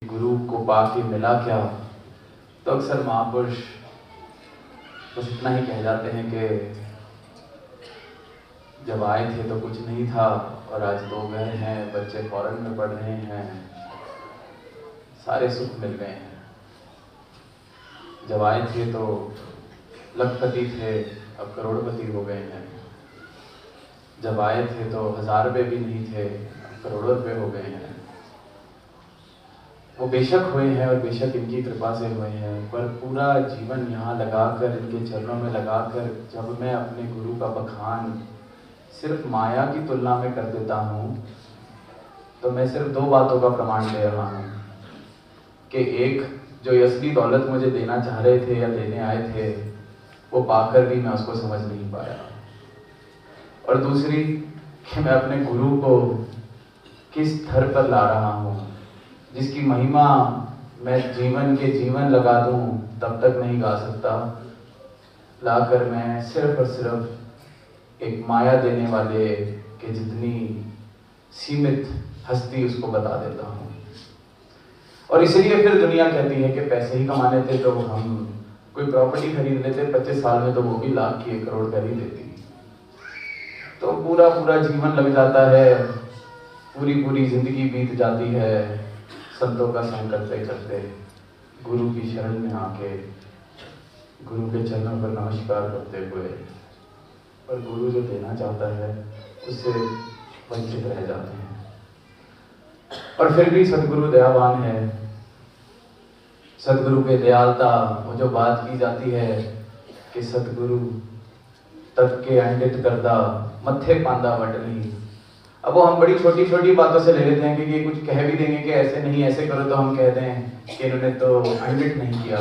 गुरु को पाके मिला क्या। तो अक्सर महापुरुष बस इतना ही कह जाते हैं कि जब आए थे तो कुछ नहीं था और आज तो गए हैं, बच्चे फॉरेन में पढ़ रहे हैं, सारे सुख मिल गए हैं। जब आए थे तो लखपति थे, अब करोड़पति हो गए हैं। जब आए थे तो 1000 रुपये भी नहीं थे, अब करोड़ों रुपये हो गए हैं। वो बेशक हुए हैं और बेशक इनकी कृपा से हुए हैं, पर पूरा जीवन यहाँ लगाकर, इनके चरणों में लगाकर जब मैं अपने गुरु का बखान सिर्फ माया की तुलना में कर देता हूँ, तो मैं सिर्फ 2 बातों का प्रमाण दे रहा हूँ कि एक, जो असली दौलत मुझे देना चाह रहे थे या देने आए थे, वो पाकर भी मैं उसको समझ नहीं पाया। और दूसरी कि मैं अपने गुरु को किस स्तर पर ला रहा हूँ, जिसकी महिमा मैं जीवन के जीवन लगा दूँ तब तक नहीं गा सकता, लाकर मैं सिर्फ और सिर्फ एक माया देने वाले के जितनी सीमित हस्ती उसको बता देता हूँ। और इसलिए फिर दुनिया कहती है कि पैसे ही कमाने थे तो हम कोई प्रॉपर्टी खरीद लेते 25 साल में, तो वो भी लाख की 1 करोड़ कर ही देती। तो पूरा जीवन लग जाता है, पूरी जिंदगी बीत जाती है संतों का संग करते करते, गुरु की शरण में आके, गुरु के चरणों पर नमस्कार करते हुए। और गुरु जो देना चाहता है उससे वंचित रह जाते हैं। और फिर भी सदगुरु दयावान है। सदगुरु के दयालता, वो जो बात की जाती है कि सदगुरु तत् के अंडित करदा मत्थे पांदा वडली। अब वो हम बड़ी छोटी छोटी बातों से ले लेते हैं कि ये कुछ कह भी देंगे कि ऐसे नहीं ऐसे करो, तो हम कहते हैं कि इन्होंने तो अंडित नहीं किया।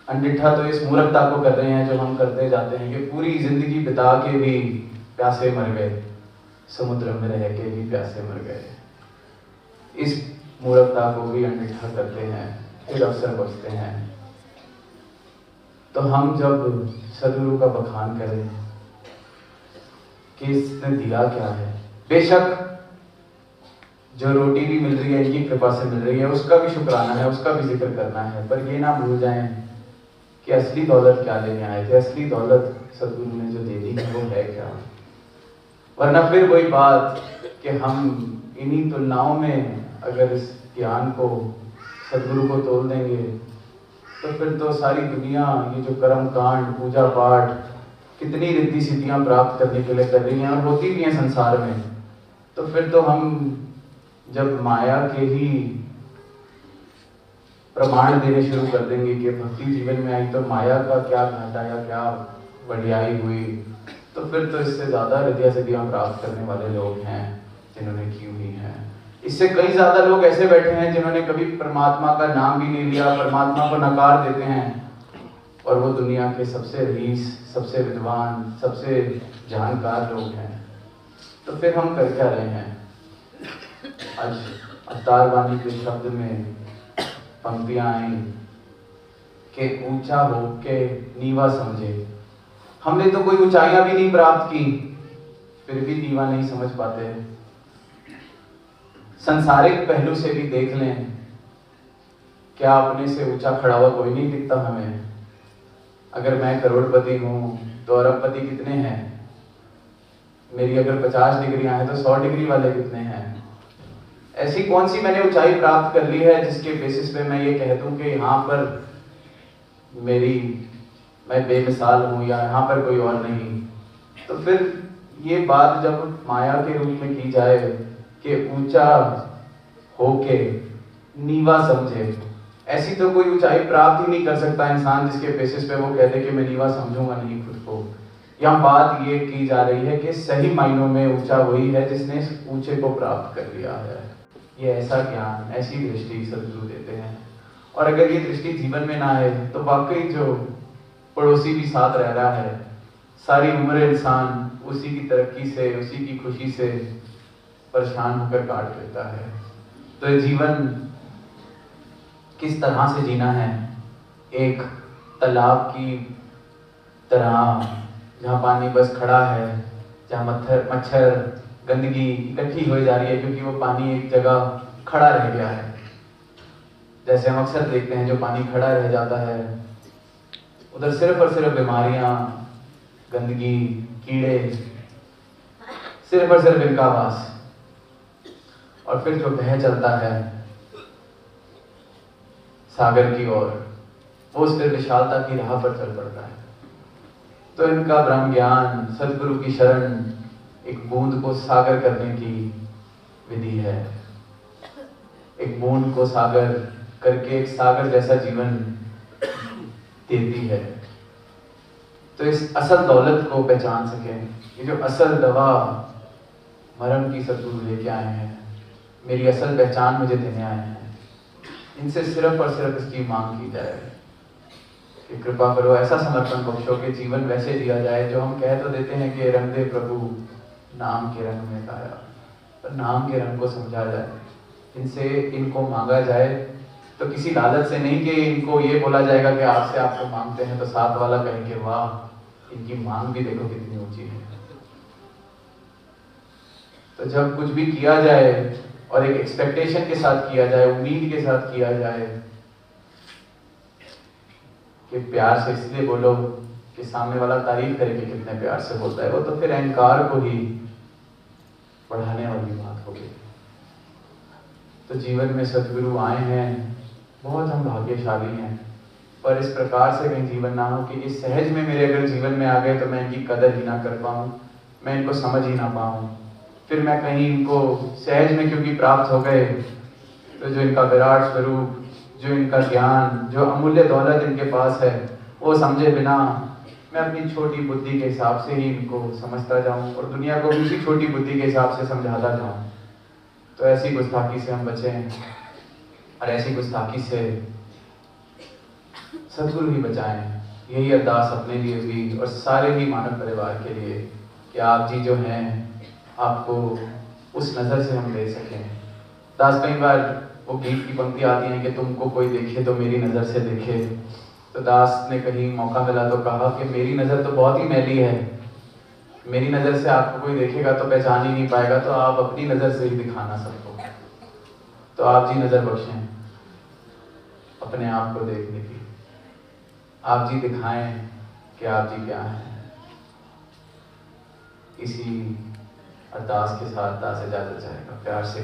अंडिठा तो इस मूर्खता को कर रहे हैं जो हम करते जाते हैं कि पूरी जिंदगी बिता के भी प्यासे मर गए, समुद्र में रह के भी प्यासे मर गए। इस मूर्खता को भी अंडिठा करते हैं, फिर अवसर बचते हैं। तो हम जब सदगुरु का बखान करें कि इसने दिया क्या है, बेशक जो रोटी भी मिल रही है इनकी कृपा से मिल रही है, उसका भी शुक्राना है, उसका भी जिक्र करना है, पर ये ना भूल जाएं कि असली दौलत क्या लेने आए थे। असली दौलत सदगुरु ने जो दे दी है वो है क्या। वरना फिर वही बात कि हम इन्हीं तुलनाओं में अगर इस ज्ञान को, सदगुरु को तोल देंगे, तो फिर तो सारी दुनिया ये जो कर्म कांड, पूजा पाठ, कितनी रिद्धि सिद्धियां प्राप्त करने के लिए कर रही हैं और होती भी हैं संसार में, तो फिर तो हम जब माया के ही प्रमाण देने शुरू कर देंगे कि भक्ति जीवन में आई तो माया का क्या घाटा या क्या बढ़ियाई हुई, तो फिर तो इससे ज्यादा रिद्धियां सिद्धियां प्राप्त करने वाले लोग हैं जिन्होंने की हुई है। इससे कई ज्यादा लोग ऐसे बैठे हैं जिन्होंने कभी परमात्मा का नाम भी नहीं लिया, परमात्मा को नकार देते हैं, और वो दुनिया के सबसे रीस, सबसे विद्वान, सबसे जानकार लोग हैं। तो फिर हम कर क्या रहे हैं। आज अवतार वाणी के शब्द में पंक्तियां आई कि ऊंचा हो के नीवा समझे। हमने तो कोई ऊंचाइयां भी नहीं प्राप्त की, फिर भी नीवा नहीं समझ पाते। संसारिक पहलू से भी देख लें, क्या अपने से ऊंचा खड़ा हुआ कोई नहीं दिखता हमें। अगर मैं करोड़पति हूं तो अरबपति कितने हैं। मेरी अगर 50 डिग्रियां हैं तो 100 डिग्री वाले कितने हैं। ऐसी कौन सी मैंने ऊंचाई प्राप्त कर ली है जिसके बेसिस पे मैं ये कह दूं कि यहाँ पर मैं बेमिसाल हूँ या यहाँ पर कोई और नहीं। तो फिर ये बात जब माया के रूप में की जाए कि ऊंचा होके नीवा समझे, ऐसी तो कोई ऊंचाई प्राप्त ही नहीं कर सकता इंसान जिसके बेसिस पे वो कहते कि मैं नीवा समझूंगा नहीं खुद को। यहाँ बात ये की जा रही है कि सही मायनों में ऊंचा वही है जिसने इस ऊंचे को प्राप्त कर लिया है। ये ऐसा ज्ञान, ऐसी दृष्टि सदगुरु देते हैं। और अगर ये दृष्टि जीवन में ना है तो वाकई जो पड़ोसी भी साथ रह रहा है, सारी उम्र इंसान उसी की तरक्की से, उसी की खुशी से परेशान होकर काट लेता है। तो जीवन किस तरह से जीना है, एक तालाब की तरह जहाँ पानी बस खड़ा है, जहाँ मच्छर गंदगी इकट्ठी हो जा रही है क्योंकि वो पानी एक जगह खड़ा रह गया है। जैसे हम अक्सर देखते हैं जो पानी खड़ा रह जाता है, उधर सिर्फ और सिर्फ बीमारियां, गंदगी, कीड़े, सिर्फ और सिर्फ इनका वास। और फिर जो बह चलता है सागर की ओर, वो उस फिर विशालता की राह पर चल पड़ता है। तो इनका ब्रह्म ज्ञान, सदगुरु की शरण एक बूंद को सागर करने की विधि है। एक बूंद को सागर करके एक सागर जैसा जीवन देती है। तो इस असल दौलत को पहचान सकें, ये जो असल दवा मरम की सदगुरु लेके आए हैं, मेरी असल पहचान मुझे देने आए हैं, इनसे सिर्फ और सिर्फ इसकी मांग की जाए कि कृपा करो ऐसा समर्पण बख्शो कि जीवन वैसे जिया जाए जो हम कह तो देते हैं कि रंग दे प्रभु नाम के रंग में गाया, पर नाम के रंग को समझा जाए। इनसे इनको मांगा जाए तो किसी लालच से नहीं कि इनको ये बोला जाएगा कि आपसे आपको मांगते हैं तो साथ वाला कहेंगे वाह इनकी मांग भी देखो कितनी ऊंची है। तो जब कुछ भी किया जाए और एक एक्सपेक्टेशन के साथ किया जाए, उम्मीद के साथ किया जाए कि प्यार से इसलिए बोलो कि सामने वाला तारीफ करे कि कितने प्यार से बोलता है, वो तो फिर अहंकार को ही बढ़ाने वाली बात होगी। तो जीवन में सदगुरु आए हैं, बहुत हम भाग्यशाली हैं, पर इस प्रकार से कहीं जीवन ना हो कि इस सहज में मेरे अगर जीवन में आ गए तो मैं इनकी कदर ही ना कर पाऊँ, मैं इनको समझ ही ना पाऊँ। फिर मैं कहीं इनको सहज में क्योंकि प्राप्त हो गए तो जो इनका विराट स्वरूप, जो इनका ज्ञान, जो अमूल्य दौलत इनके पास है, वो समझे बिना मैं अपनी छोटी बुद्धि के हिसाब से ही इनको समझता जाऊं और दुनिया को भी उसी छोटी बुद्धि के हिसाब से समझाता जाऊं। तो ऐसी गुस्ताखी से हम बचें और ऐसी गुस्ताखी से सदगुरु ही बचाएं। यही अरदास अपने लिए भी और सारे ही मानव परिवार के लिए कि आप जी जो हैं आपको उस नज़र से हम दे सकें। दास कई बार वो गीत की पंक्ति आती है कि तुमको कोई देखे तो मेरी नज़र से देखे। तो दास ने कहीं मौका मिला तो कहा कि मेरी नज़र तो बहुत ही मैली है, मेरी नज़र से आपको कोई देखेगा तो पहचान ही नहीं पाएगा, तो आप अपनी नज़र से ही दिखाना सबको। तो आप जी नज़र बख्शें अपने आप को देखने की, आप जी दिखाएं कि आप जी क्या हैं। इसी अरदास के साथ दास इजाजत चाहेगा, प्यार से।